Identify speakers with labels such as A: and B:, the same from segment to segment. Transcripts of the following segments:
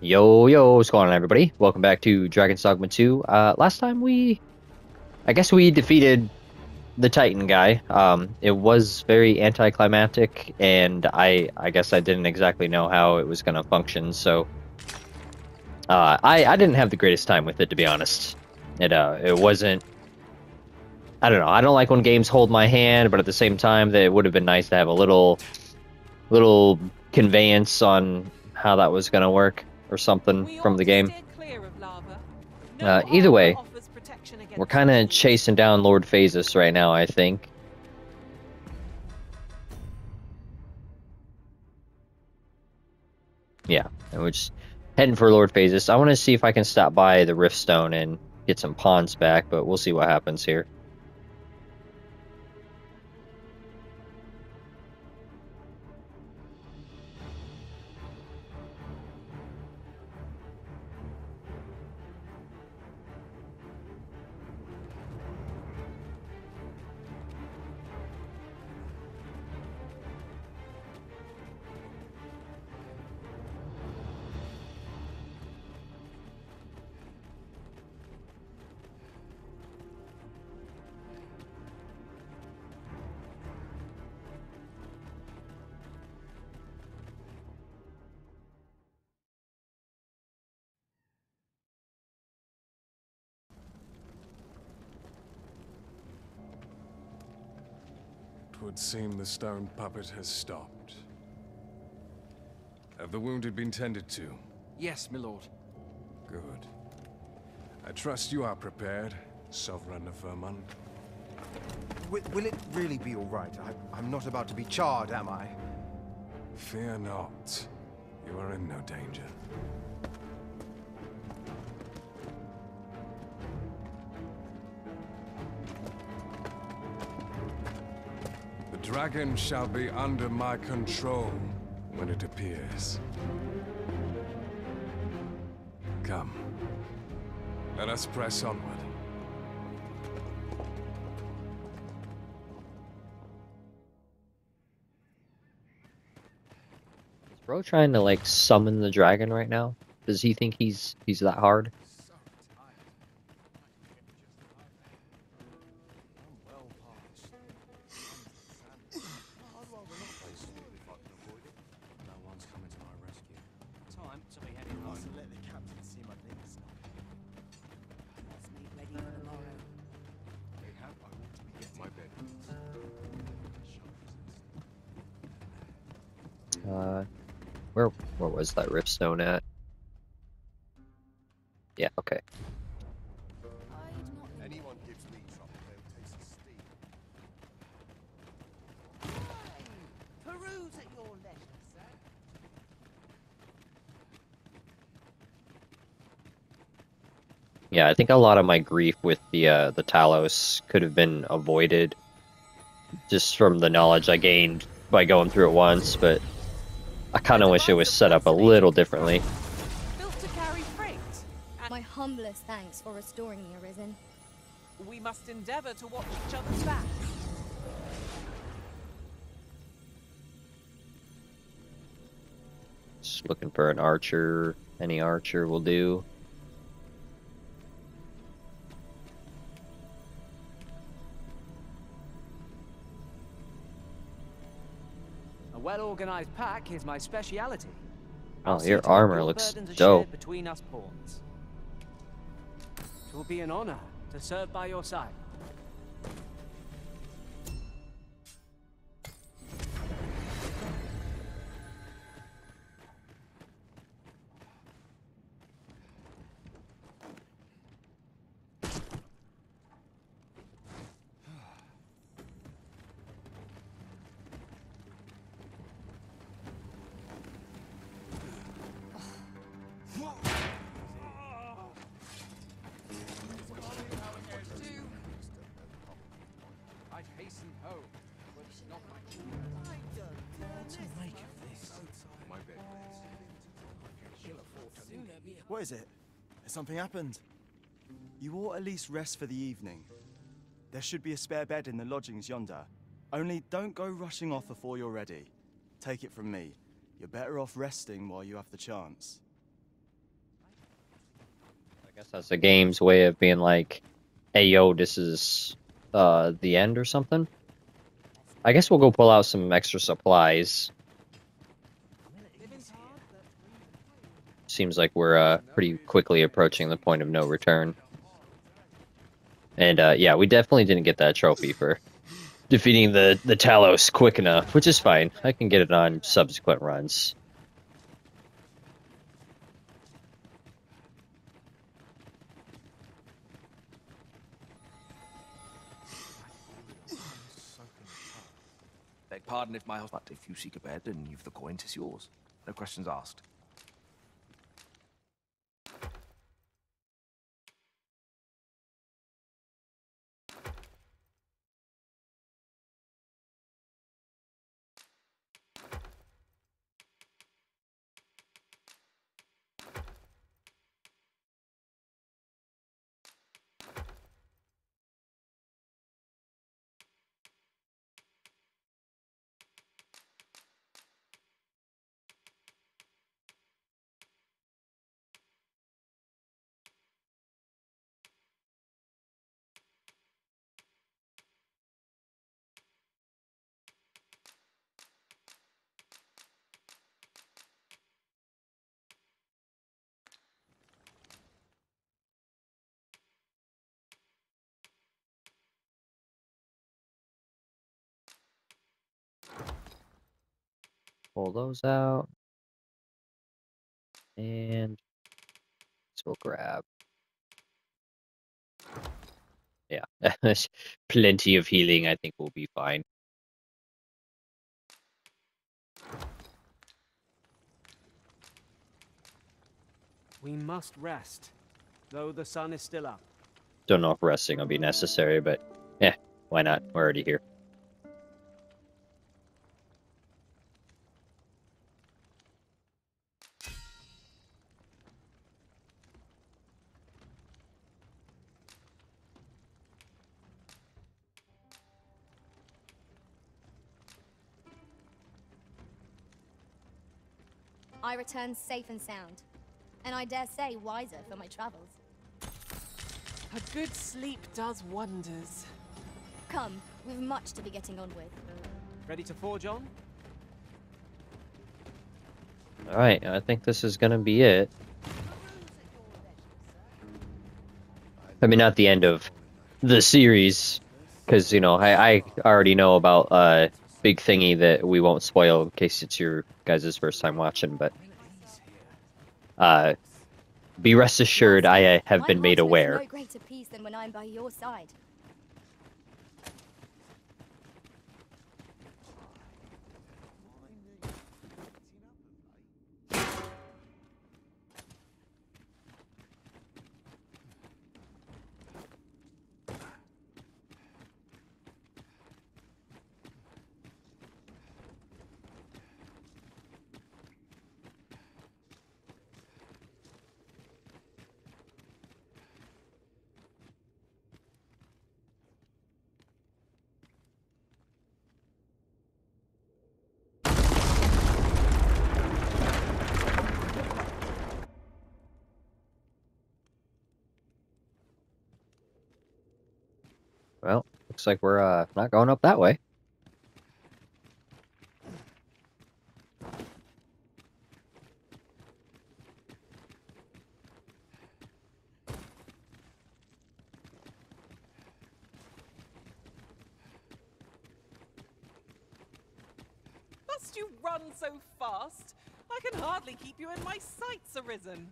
A: Yo, what's going on, everybody? Welcome back to Dragon's Dogma 2. Last time I guess we defeated the Titan guy. It was very anticlimactic, and I guess I didn't exactly know how it was going to function, so, I didn't have the greatest time with it, to be honest. It wasn't, I don't know, I don't like when games hold my hand, but at the same time, that it would have been nice to have a little conveyance on how that was going to work, or something from the game. Either way, we're kind of chasing down Lord Phasis right now, I think. Yeah, and we're just heading for Lord Phasis. I want to see if I can stop by the Riftstone and get some pawns back, but we'll see what happens here.
B: Would seem the stone puppet has stopped. Have the wounded been tended to?
C: Yes, my lord.
B: Good. I trust you are prepared, Sovereign of Vermont.
D: Will it really be all right? I'm not about to be charred, am I?
B: Fear not. You are in no danger. The dragon shall be under my control when it appears. Come. Let us press onward.
A: Is bro trying to, like, summon the dragon right now? Does he think he's that hard? Where was that Riftstone at? Yeah, okay.
D: Anyone gives me trouble, they'll taste the steam.
E: Peruse at your leisure, sir.
A: Yeah, I think a lot of my grief with the Talos could have been avoided just from the knowledge I gained by going through it once, but I kind of wish it was set up a little differently.
E: Built to carry freight.
F: My humblest thanks for restoring me, Arisen.
E: We must endeavor to watch each other's back.
A: Just looking for an archer. Any archer will do.
C: A well-organized pack is my speciality.
A: Oh,
C: See
A: your
C: to it
A: armor
C: your
A: looks
C: burdens are
A: dope.
C: shared between us pawns. It will be an honor to serve by your side.
D: What is it? Has something happened? You ought at least rest for the evening. There should be a spare bed in the lodgings yonder. Only don't go rushing off before you're ready. Take it from me. You're better off resting while you have the chance.
A: guess that's the game's way of being like, hey, yo, this is the end or something. I guess we'll go pull out some extra supplies. Seems like we're pretty quickly approaching the point of no return. And yeah, we definitely didn't get that trophy for defeating the Talos quick enough, which is fine. I can get it on subsequent runs.
G: Beg pardon if my house, but if you seek a bed and you've the coin, 'tis yours. No questions asked.
A: Pull those out. And so we'll grab. Yeah, plenty of healing. I think we'll be fine.
C: We must rest, though the sun is still up.
A: Don't know if resting will be necessary, but yeah, why not? We're already here.
F: I return safe and sound, and I dare say wiser for my travels.
E: A good sleep does wonders.
F: Come, we've much to be getting on with.
C: Ready to forge on?
A: All right, I think this is gonna be it. I mean, not the end of the series, because you know I already know about big thingy that we won't spoil in case it's your guys' first time watching, but be rest assured I have been made aware.
F: No greater peace than when I'm by your side.
A: Well, looks like we're not going up that way.
E: Must you run so fast? I can hardly keep you in my sights, Arisen.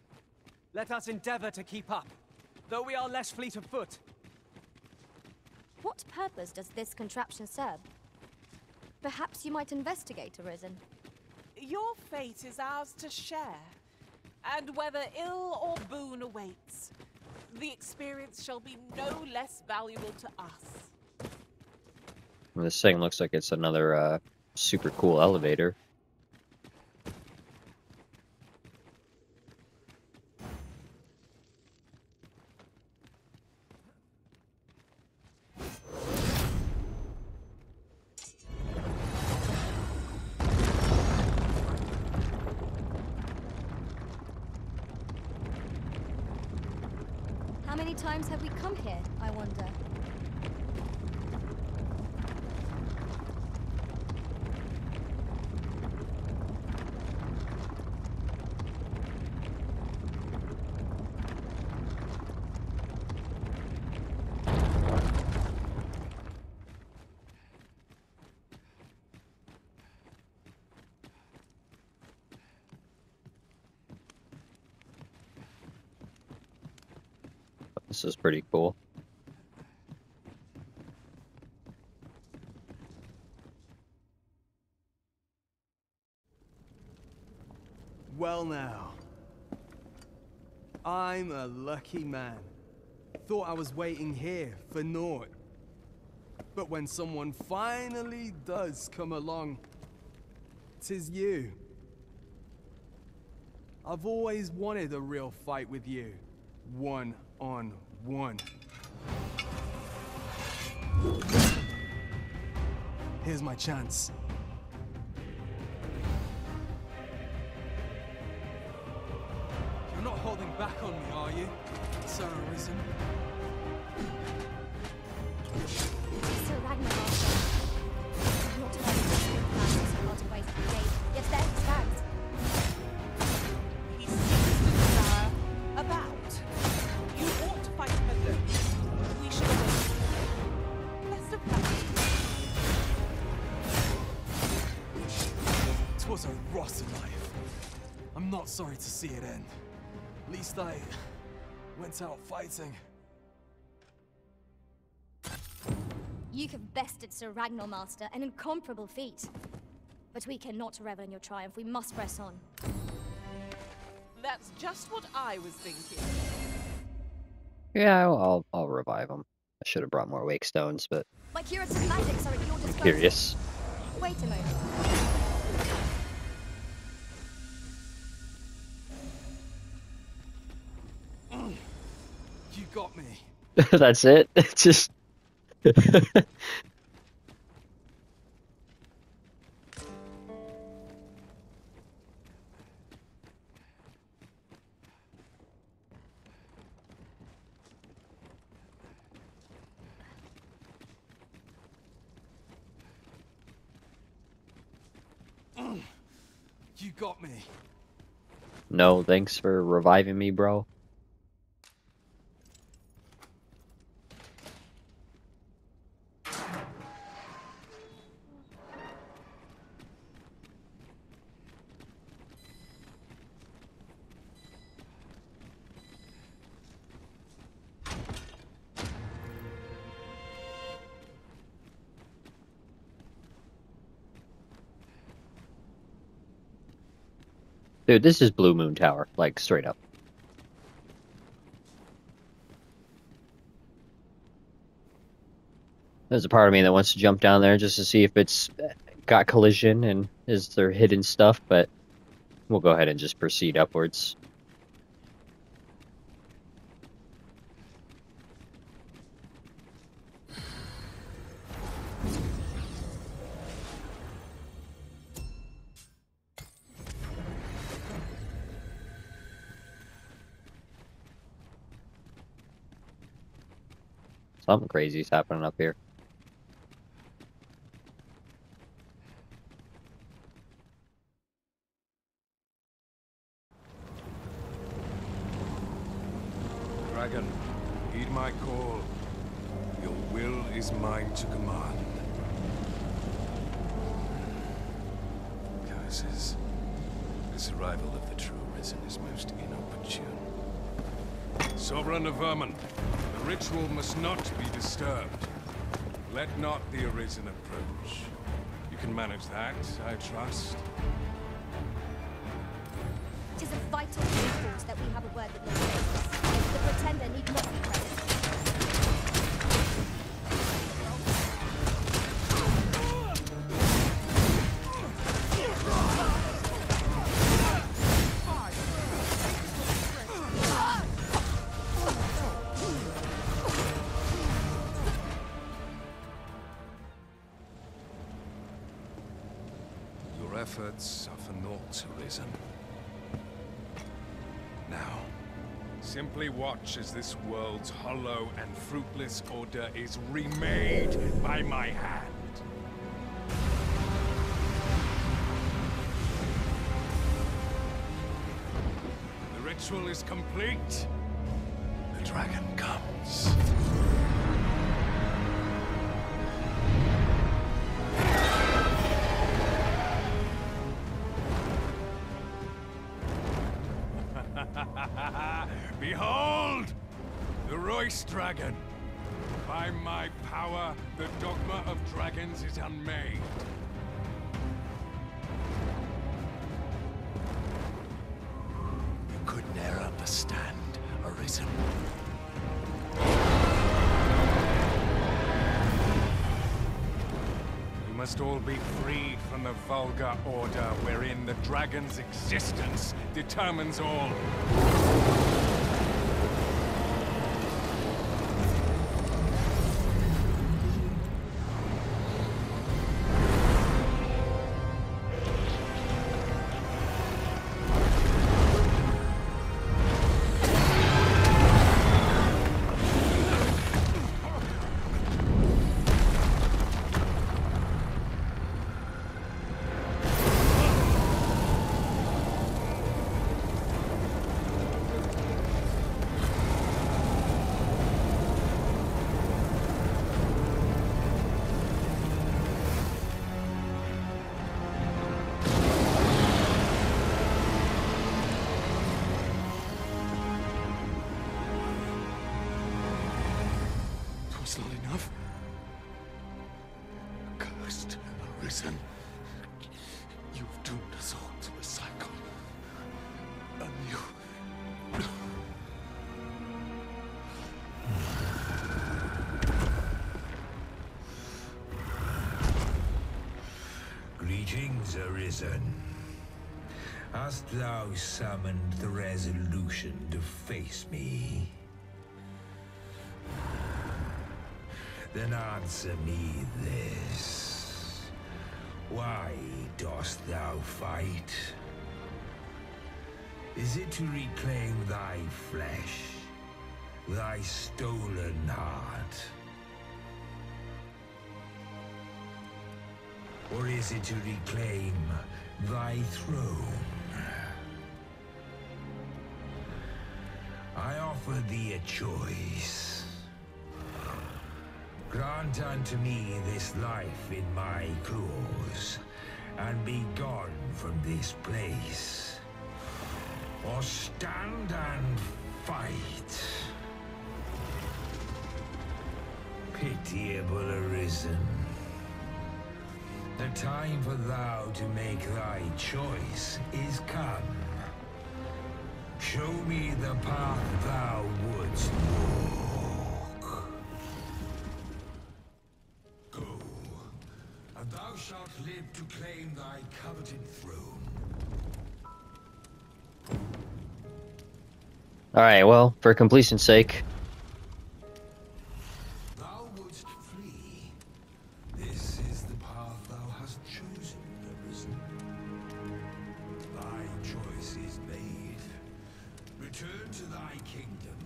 C: Let us endeavor to keep up, though we are less fleet of foot.
F: What purpose does this contraption serve? Perhaps you might investigate, Arisen.
E: Your fate is ours to share, and whether ill or boon awaits, the experience shall be no less valuable to us.
A: This thing looks like it's another super cool elevator.
F: many times have we come here, I wonder?
A: This is pretty cool.
D: Well now. I'm a lucky man. Thought I was waiting here for naught. But when someone finally does come along, 'tis you. I've always wanted a real fight with you. One-on-one. Here's my chance. You're not holding back on me, are you, Sir Arisen?
F: Sir Ragnar, I'm not telling you to plan so hard to waste the day, yet there he stands.
E: He seems to desire a bout. You ought to fight him alone. We should await. Best of luck.
D: 'Twas a rotten life. I'm not sorry to see it end. At least I went out fighting.
F: You have bested Sir Ragnar, Master, an incomparable feat. But we cannot revel in your triumph. We must press on.
E: That's just what I was thinking.
A: Yeah, I'll revive him. I should have brought more wake stones, but
F: My curative magics are at your disposal.
A: curious.
F: Wait a moment.
D: You got me.
A: That's it. Just.
D: You got me.
A: No, thanks for reviving me, bro. Dude, this is Blue Moon Tower, like, straight up. There's a part of me that wants to jump down there just to see if it's got collision and is there hidden stuff, but we'll go ahead and just proceed upwards. Something crazy's happening up here.
B: Dragon, heed my call. Your will is mine to command. Curses. This arrival of the true Risen is most inopportune. Sovereign of Vermin, the ritual must not be disturbed. Let not the Arisen approach. You can manage that, I trust.
F: It is of vital importance that we have a word with your faithfuls. The Pretender need not be present.
B: Your efforts are for naught, Arisen. Now, Simply watch as this world's hollow and fruitless order is remade by my hand. The ritual is complete. The dragon comes. Behold! The Royce Dragon! By my power, the dogma of dragons is unmade. You could ne'er understand, Arisen. You must all be freed from the vulgar order wherein the dragon's existence determines all. It's not enough. Cursed, Arisen. You've doomed us all to a cycle. And you...
H: Greetings, Arisen. Hast thou summoned the resolution to face me? Then answer me this. Why dost thou fight? Is it to reclaim thy flesh, thy stolen heart? Or is it to reclaim thy throne? I offer thee a choice. Grant unto me this life in my claws, and be gone from this place. Or stand and fight. Pitiable Arisen. The time for thou to make thy choice is come. Show me the path thou wouldst walk. Go, and thou shalt live to claim thy coveted throne.
A: Alright, well, for completion's sake.
H: Thou wouldst flee. This is the path thou hast chosen, Arisen. Thy choice is made. Return to thy kingdom.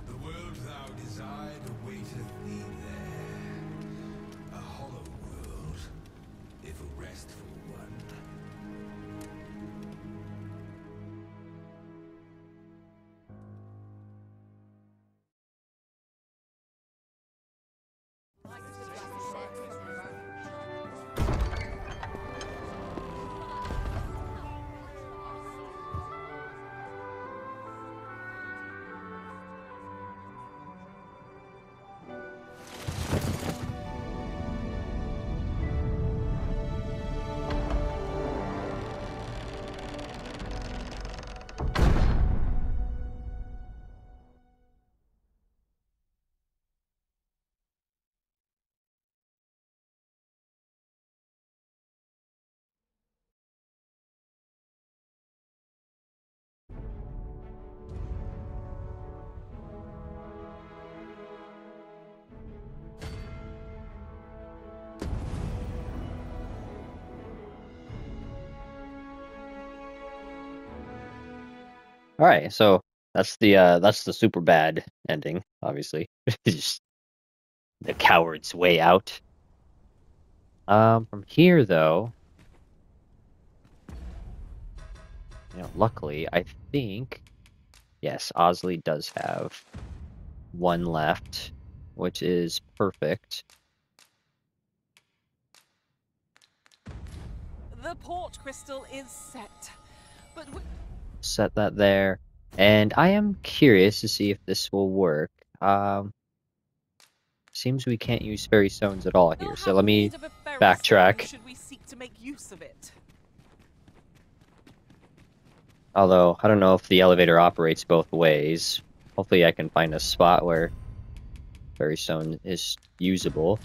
H: The world thou desired awaiteth thee there. A hollow world, if a restful one.
A: Alright, so That's the super bad ending, obviously. Just the coward's way out. From here though, luckily, I think, yes, Osley does have one left, which is perfect.
E: The port crystal is set, but
A: Set that there, and I am curious to see if this will work. Seems we can't use fairy stones at all here, so let me backtrack.
E: should we seek to make use of it?
A: Although, I don't know if the elevator operates both ways. Hopefully I can find a spot where fairy stone is usable.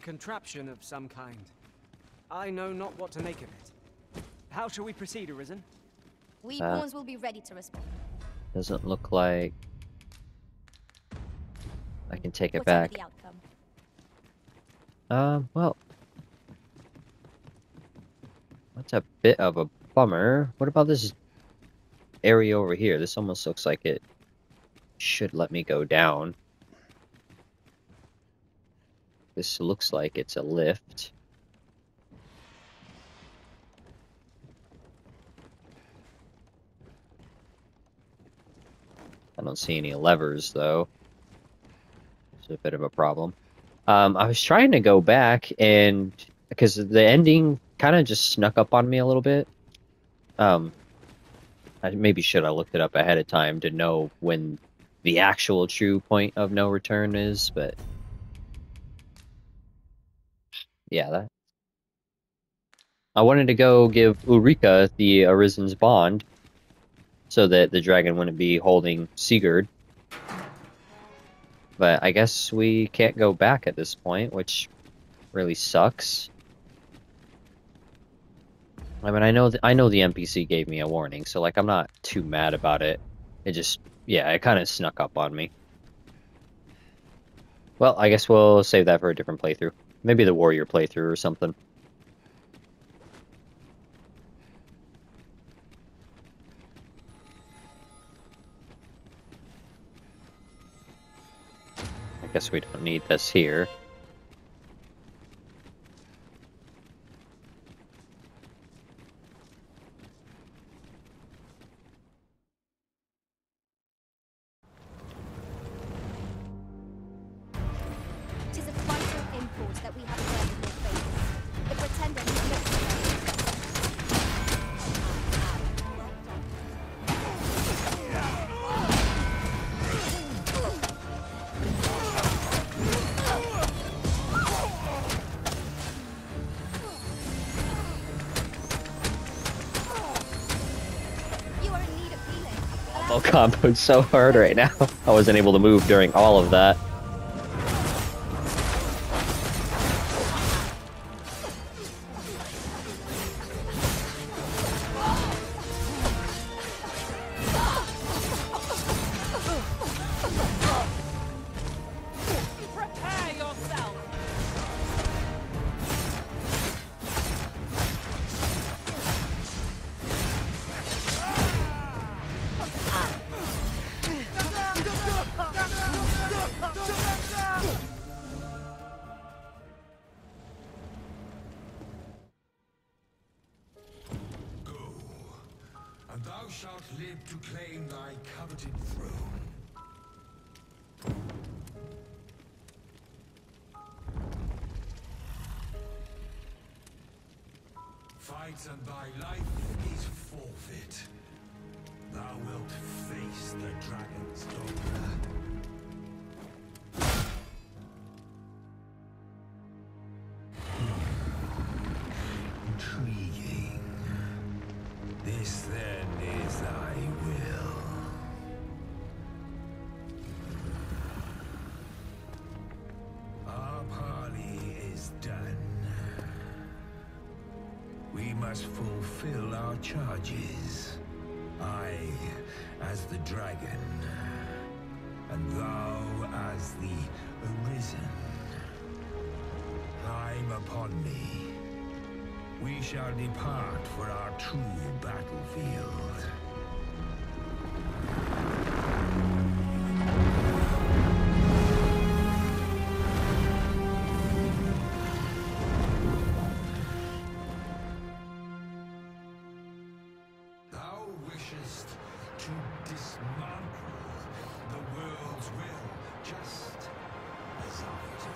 C: Contraption of some kind. I know not what to make of it. How shall we proceed, Arisen?
F: We pawns will be ready to respond.
A: Doesn't look like I can take it
F: Whatever
A: back.
F: the outcome.
A: Well, that's a bit of a bummer. What about this area over here? This almost looks like it should let me go down. This looks like it's a lift. I don't see any levers, though. It's a bit of a problem. I was trying to go back, and because the ending kind of just snuck up on me a little bit. I maybe should have looked it up ahead of time to know when the actual true point of no return is, but yeah, I wanted to go give Ulrika the Arisen's bond so that the dragon wouldn't be holding Sigurd. But I guess we can't go back at this point, which really sucks. I mean, I know the NPC gave me a warning, so like I'm not too mad about it. It just, yeah, it kind of snuck up on me. Well, I guess we'll save that for a different playthrough. Maybe the warrior playthrough or something. I guess we don't need this here.
F: Tis a vital import that we have learned in your faith. The pretender who looks you are in need of healing.
A: Oh, comboed so hard right now. I wasn't able to move during all of that.
E: Prepare yourself!
H: Go, and thou shalt live to claim thy coveted throne. Fight and thy life is forfeit. Thou wilt face the dragon's dogma. Intriguing. This then is thy will. Our parley is done. We must fulfill our charges. I as the dragon, and thou as the arisen. Climb upon me. We shall depart for our true battlefield. Thou wishest to dismantle the world's will, just as I do.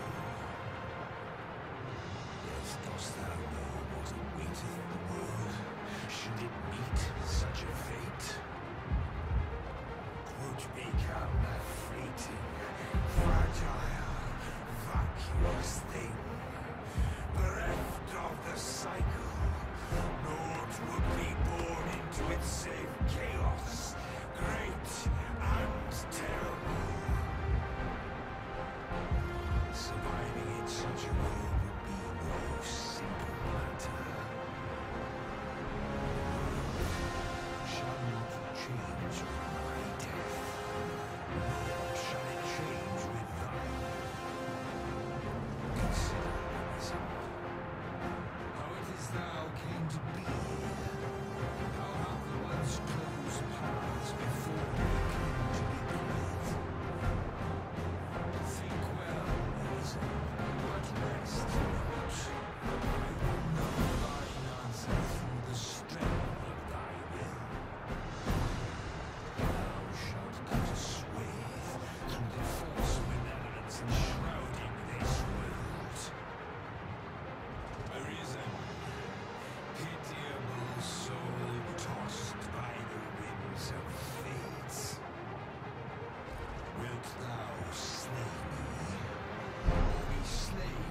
H: Yes, dost thou know what awaiteth the world, should it meet such a fate? 'Twould become a fleeting, fragile, vacuous thing, bereft of the cycle. Naught would be born into its save chaos, great and terrible. Surviving in such a world would be no simple matter. Shall not change with my death, nor shall it change with thine. Consider, Arisen, how it is thou came to be. How have the once closed paths before they came to be clothed? Think well, Arisen, but rest not. I will know thine answer through the strength of thy will. Thou shalt cut a swathe through the false benevolence enshrouding this world. Arisen, pitiable soul tossed by the winds of fate. Wilt thou slay me, or be slain?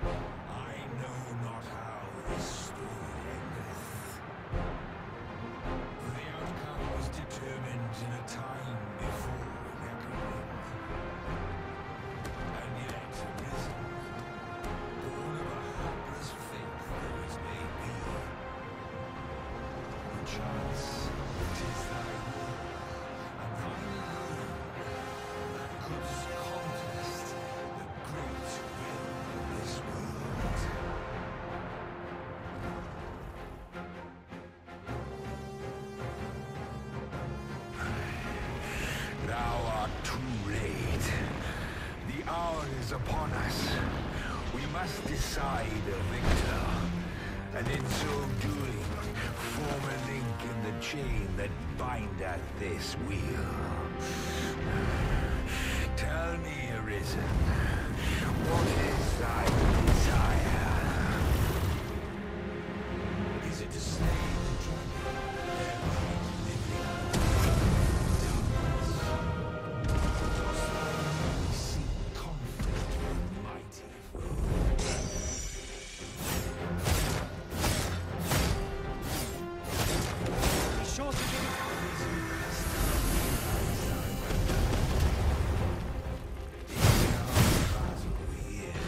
H: I know not how this story endeth. For the outcome was determined in a time before reckoning. And yet, Arisen, born of a hapless faith though it may be, perchance it is thy will, and thine alone, that couldst contest the great will of this world. Thou art too late. The hour is upon us. We must decide a victor, and in so doing, form a link in the chain that bindeth this wheel. Tell me, Arisen, what is thy desire? Is it to slay the dragon, their great living darkness? Dost thou only seek conflict with mighty foes?
C: Be sure to give it
H: Arisen, hast thou realized thy weapon? In our battle here,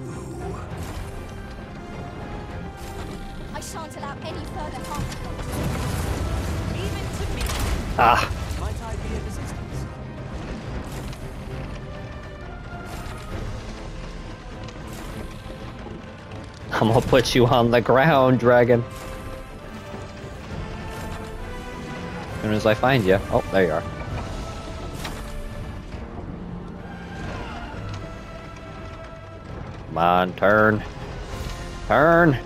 H: true.
F: I shan't allow any further harm.
E: Leave it to me.
A: Ah,
C: Might I be of assistance?
A: I'm gonna put you on the ground, dragon. As soon as I find you. Oh, there you are. Come on, turn. Turn.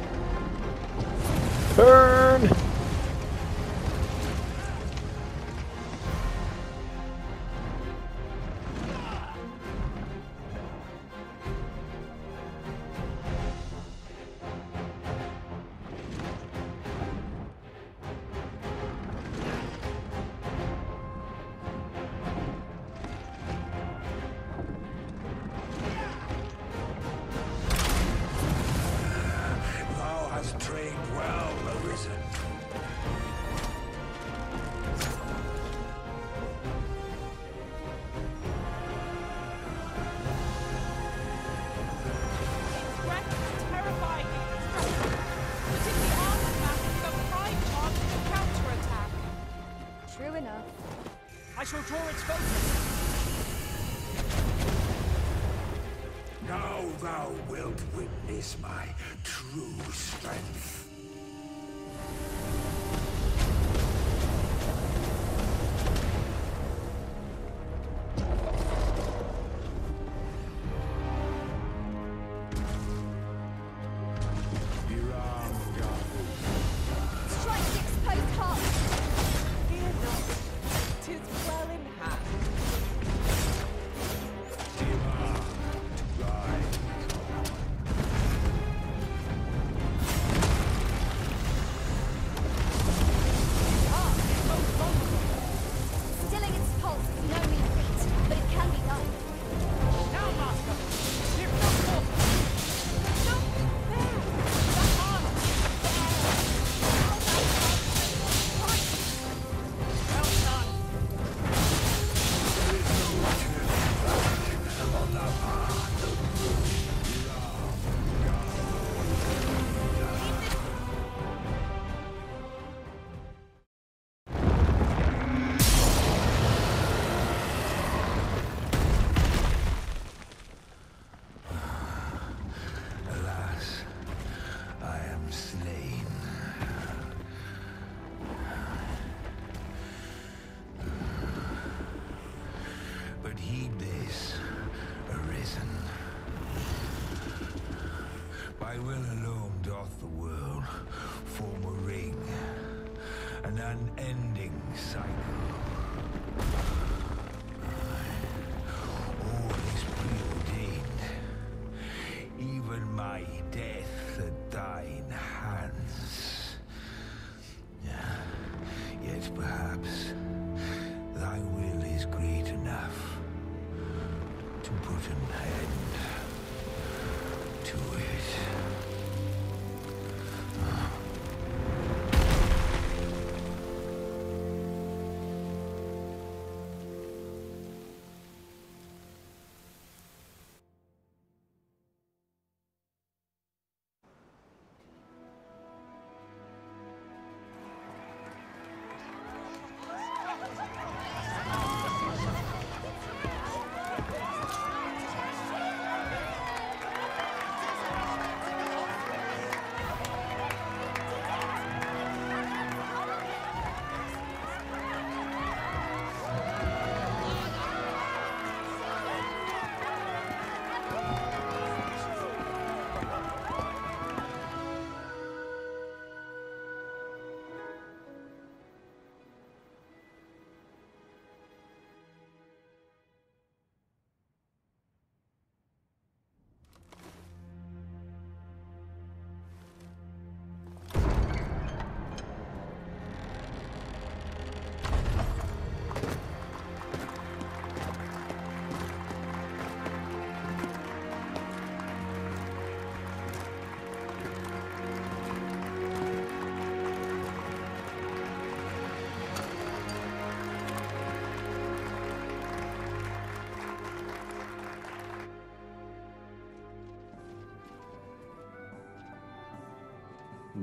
A: Turn.
H: Thou hast trained well, Arisen.
E: Its breath is terrifying and destructive. But in the aftermath, it's a prime chance to counterattack.
F: True enough.
C: I shall draw its focus.
H: Now thou wilt witness my true strength.
F: Strike the exposed heart.
E: Fear not. 'Tis well in hand.
F: Stilling its pulse is no mean feat, but it can be done.
E: Now, Master! Give no thought! Look! There! The heart is there! Well done!
H: Alas, I am slain. But heed this, Arisen. By will alone doth the world form a ring, an unending cycle. All is preordained, even my death at thine hands. Yet perhaps thy will is great enough to put an end to it.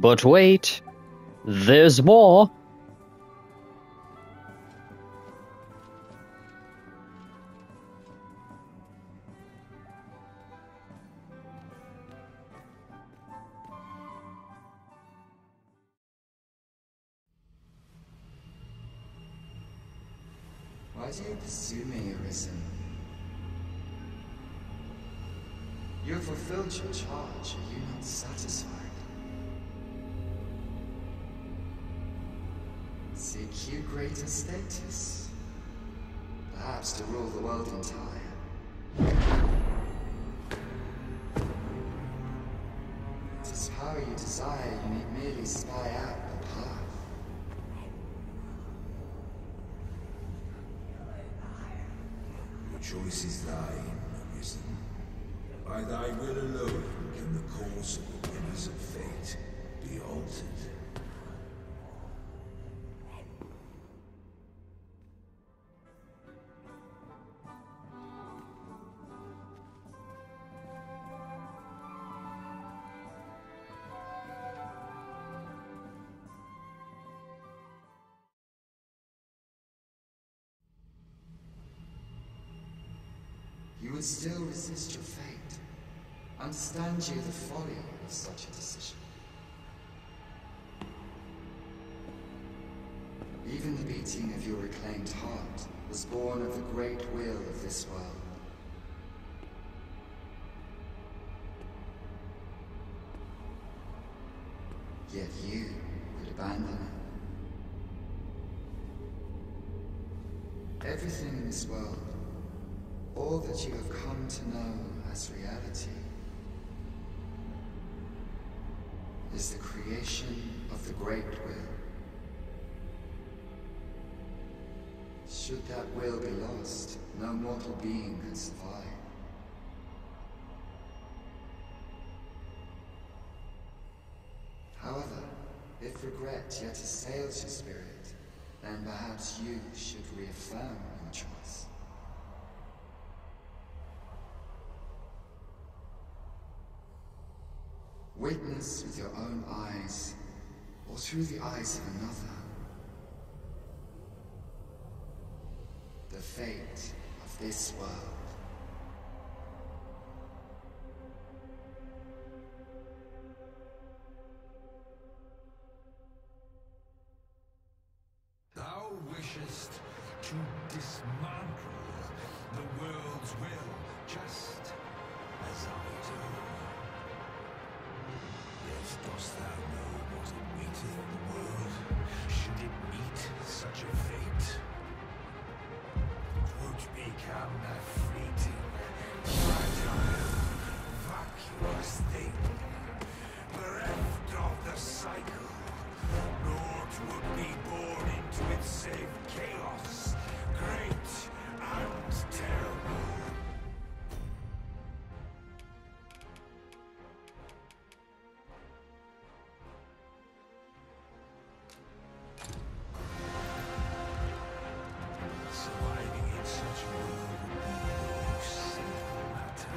A: But wait, there's more.
I: Why do you pursue me, Arisen? You have fulfilled your charge, are you not satisfied? Seek you greater status? Perhaps to rule the world entire? It is power you desire, you need merely spy out the path.
H: Your choice is thine, Arisen. By thy will alone can the course of the winners of fate be altered.
I: You would still resist your fate. Understand you the folly of such a decision. Even the beating of your reclaimed heart was born of the great will of this world. Yet you would abandon it. Everything in this world, all that you have come to know as reality, is the creation of the Great Will. Should that will be lost, no mortal being can survive. However, if regret yet assails your spirit, then perhaps you should reaffirm your choice. Witness with your own eyes, or through the eyes of another, the fate of this world.
H: Thou wishest to dismantle the world's will, just as I do. Yet dost thou know what awaiteth the world, should it meet such a fate? 'Twould become a fleeting, fragile, vacuous thing, bereft of the cycle. Naught would be born into it save chaos, great and terrible. Surviving in such a world would be no simple matter.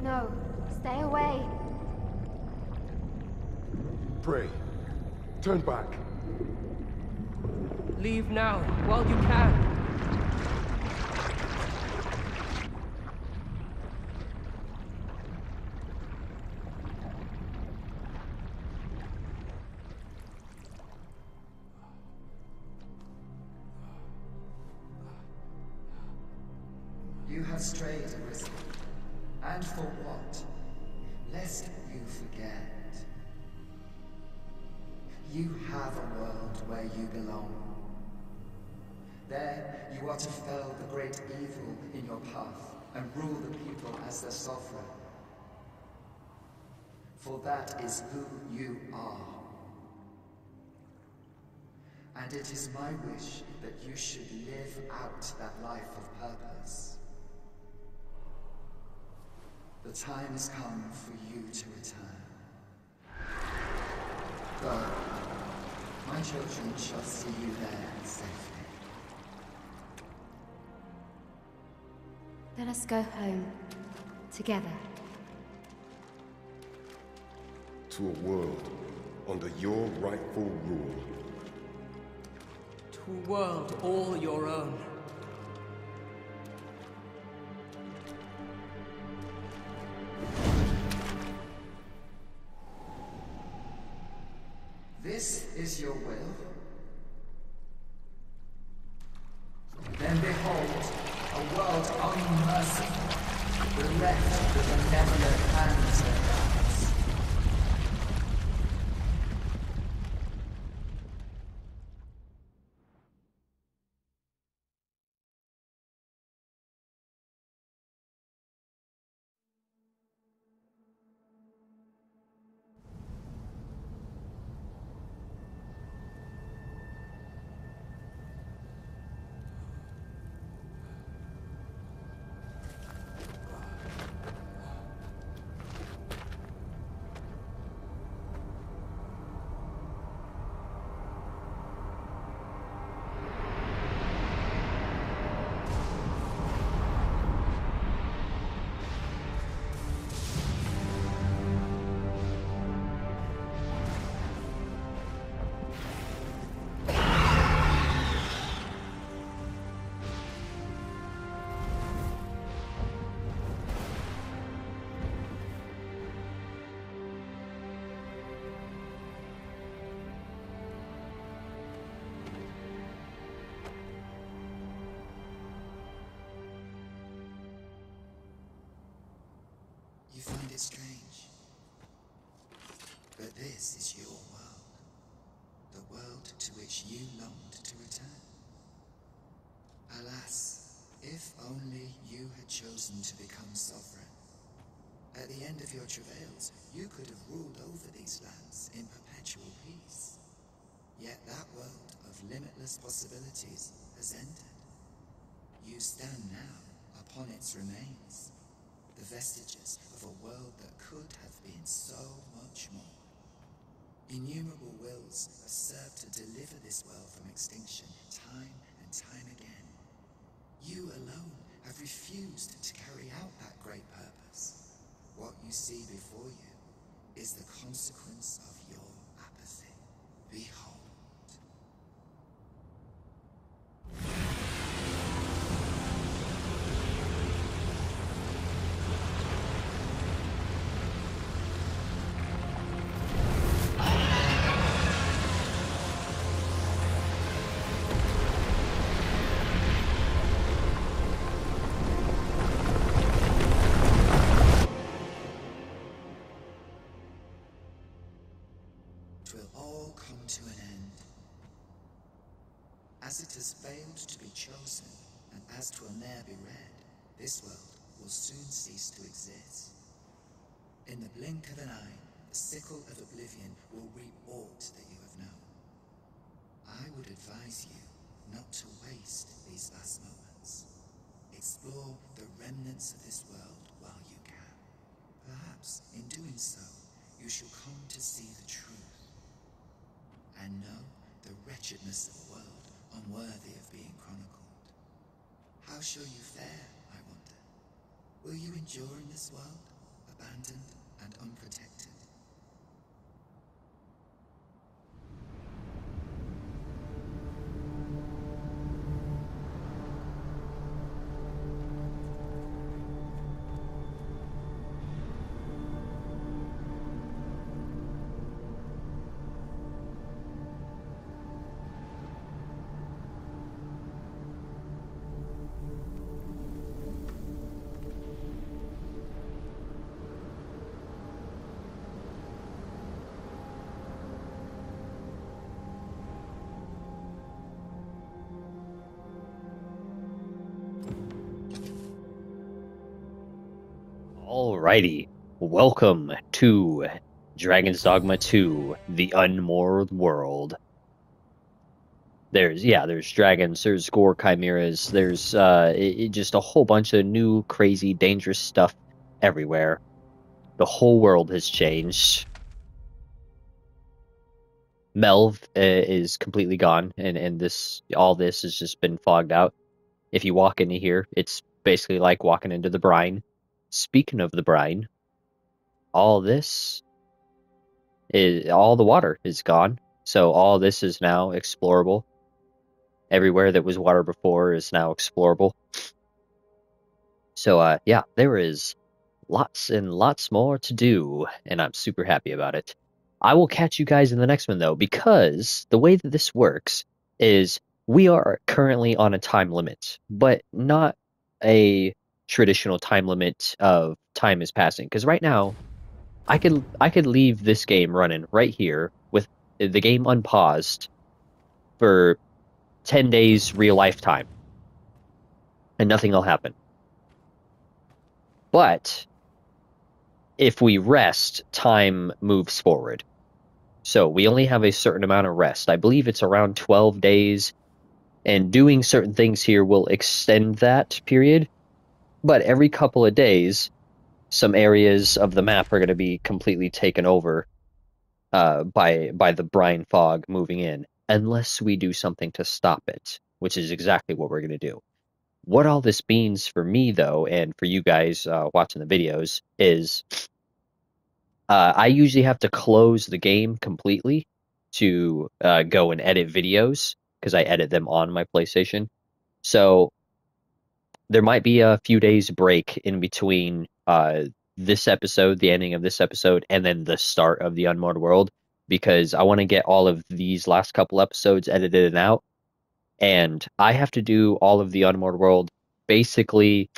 F: No, stay away.
J: Pray. Turn back.
K: Leave now, while you can.
I: You have strayed, Arisen. And for what? Lest you forget. You have a world where you belong. There, you are to fell the great evil in your path and rule the people as their sovereign. For that is who you are. And it is my wish that you should live out that life of purpose. The time has come for you to return. Go. My children shall see you there safely.
L: Let us go home. Together.
J: To a world under your rightful rule.
K: To a world all your own.
I: This is your will? Then behold, a world unmerciful, bereft the benevolent hands of gods. You find it strange, but this is your world, the world to which you longed to return. Alas, if only you had chosen to become sovereign. At the end of your travails, you could have ruled over these lands in perpetual peace. Yet that world of limitless possibilities has ended. You stand now upon its remains, the vestiges of a world that could have been so much more. Innumerable wills have served to deliver this world from extinction time and time again. You alone have refused to carry out that great purpose. What you see before you is the consequence of your apathy. Behold. To an end. As it has failed to be chosen, and as 'twill ne'er be read, this world will soon cease to exist. In the blink of an eye, the sickle of oblivion will reap aught that you have known. I would advise you not to waste these last moments. Explore the remnants of this world while you can. Perhaps, in doing so, you shall come to see the truth. And know the wretchedness of a world unworthy of being chronicled. How shall you fare, I wonder? Will you endure in this world, abandoned and unprotected?
A: Alrighty, welcome to Dragon's Dogma 2, The Unmoored World. There's dragons, there's gore chimeras, there's just a whole bunch of new, crazy, dangerous stuff everywhere. The whole world has changed. Melv is completely gone, and all this has just been fogged out. If you walk into here, it's basically like walking into the brine. Speaking of the brine, all the water is gone, so all this is now explorable. Everywhere that was water before is now explorable. So yeah, there is lots and lots more to do, and I'm super happy about it. I will catch you guys in the next one, though, because the way that this works is we are currently on a time limit, but not a traditional time limit of time is passing. Because right now, I could leave this game running right here with the game unpaused for 10 days real life time, and nothing will happen. But if we rest, time moves forward. So we only have a certain amount of rest. I believe it's around 12 days, and doing certain things here will extend that period. But every couple of days, some areas of the map are going to be completely taken over by the brine fog moving in, unless we do something to stop it, which is exactly what we're going to do. What all this means for me, though, and for you guys watching the videos, is I usually have to close the game completely to go and edit videos, because I edit them on my PlayStation. So there might be a few days break in between this episode, the ending of this episode, and then the start of the Unmoored World, because I want to get all of these last couple episodes edited and out, and I have to do all of the Unmoored World basically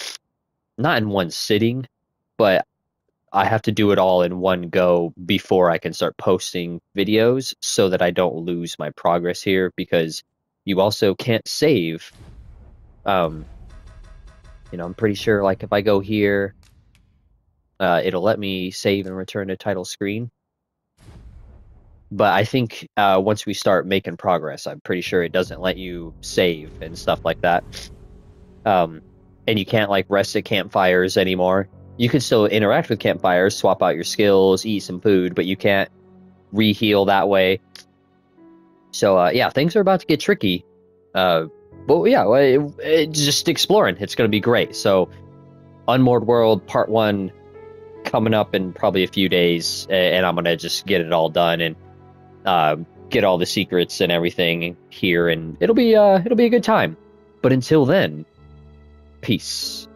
A: not in one sitting, but I have to do it all in one go before I can start posting videos, so that I don't lose my progress here, because you also can't save. I'm pretty sure, like, if I go here, it'll let me save and return to title screen. But I think once we start making progress, I'm pretty sure it doesn't let you save and stuff like that. And you can't, like, rest at campfires anymore. You can still interact with campfires, swap out your skills, eat some food, but you can't re-heal that way. So, yeah, things are about to get tricky. But, yeah, just exploring. It's going to be great. So, Unmoored World Part 1 coming up in probably a few days, and I'm going to just get it all done and get all the secrets and everything here, and it'll be a good time. But until then, peace.